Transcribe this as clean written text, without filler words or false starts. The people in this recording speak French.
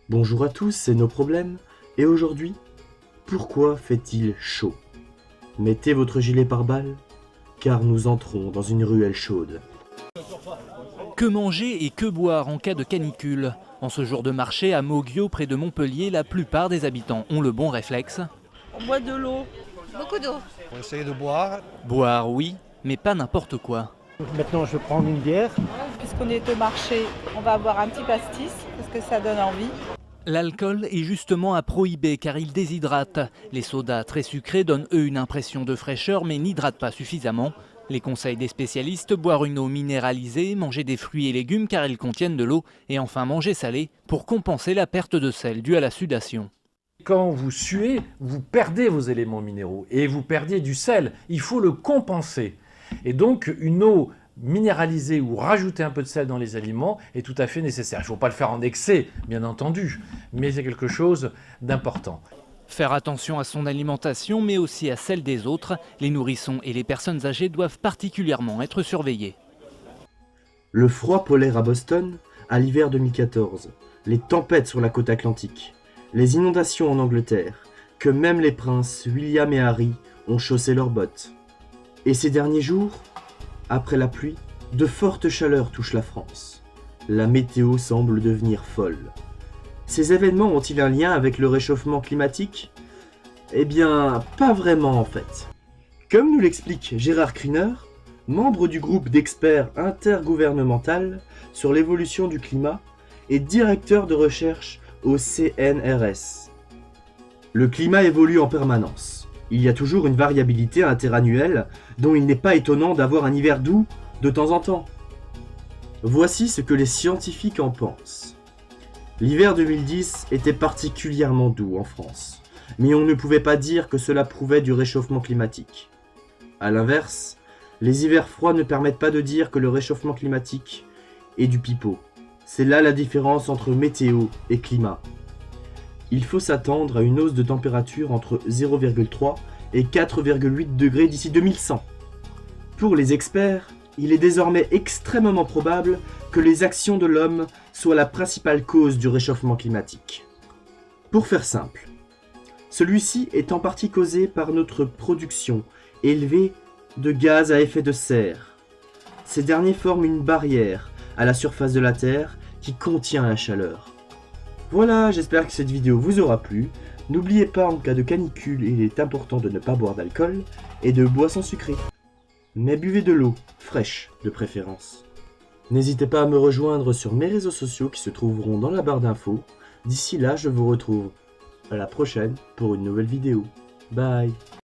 Bonjour à tous, c'est Nos Problèmes, et aujourd'hui, pourquoi fait-il chaud? Mettez votre gilet pare-balles, car nous entrons dans une ruelle chaude. Que manger et que boire en cas de canicule? En ce jour de marché à Moguio, près de Montpellier, la plupart des habitants ont le bon réflexe. On boit de l'eau. Beaucoup d'eau. On essaye de boire. Boire, oui, mais pas n'importe quoi. Maintenant, je vais prendre une bière. Puisqu'on est au marché, on va boire un petit pastis parce que ça donne envie. L'alcool est justement à prohiber car il déshydrate. Les sodas très sucrés donnent eux une impression de fraîcheur mais n'hydratent pas suffisamment. Les conseils des spécialistes, boire une eau minéralisée, manger des fruits et légumes car ils contiennent de l'eau et enfin manger salé pour compenser la perte de sel due à la sudation. Quand vous suez, vous perdez vos éléments minéraux et vous perdez du sel. Il faut le compenser. Et donc, une eau minéralisée ou rajouter un peu de sel dans les aliments est tout à fait nécessaire. Il ne faut pas le faire en excès, bien entendu, mais c'est quelque chose d'important. Faire attention à son alimentation, mais aussi à celle des autres. Les nourrissons et les personnes âgées doivent particulièrement être surveillés. Le froid polaire à Boston, à l'hiver 2014, les tempêtes sur la côte atlantique, les inondations en Angleterre, que même les princes William et Harry ont chaussé leurs bottes. Et ces derniers jours, après la pluie, de fortes chaleurs touchent la France. La météo semble devenir folle. Ces événements ont-ils un lien avec le réchauffement climatique? Eh bien, pas vraiment en fait. Comme nous l'explique Gérard Kriner, membre du groupe d'experts intergouvernemental sur l'évolution du climat et directeur de recherche au CNRS. Le climat évolue en permanence. Il y a toujours une variabilité interannuelle dont il n'est pas étonnant d'avoir un hiver doux de temps en temps. Voici ce que les scientifiques en pensent. L'hiver 2010 était particulièrement doux en France, mais on ne pouvait pas dire que cela prouvait du réchauffement climatique. A l'inverse, les hivers froids ne permettent pas de dire que le réchauffement climatique est du pipeau. C'est là la différence entre météo et climat. Il faut s'attendre à une hausse de température entre 0,3 et 4,8 degrés d'ici 2100. Pour les experts, il est désormais extrêmement probable que les actions de l'homme soient la principale cause du réchauffement climatique. Pour faire simple, celui-ci est en partie causé par notre production élevée de gaz à effet de serre. Ces derniers forment une barrière à la surface de la Terre qui contient la chaleur. Voilà, j'espère que cette vidéo vous aura plu. N'oubliez pas, en cas de canicule, il est important de ne pas boire d'alcool et de boissons sucrées. Mais buvez de l'eau, fraîche de préférence. N'hésitez pas à me rejoindre sur mes réseaux sociaux qui se trouveront dans la barre d'infos. D'ici là, je vous retrouve à la prochaine pour une nouvelle vidéo. Bye!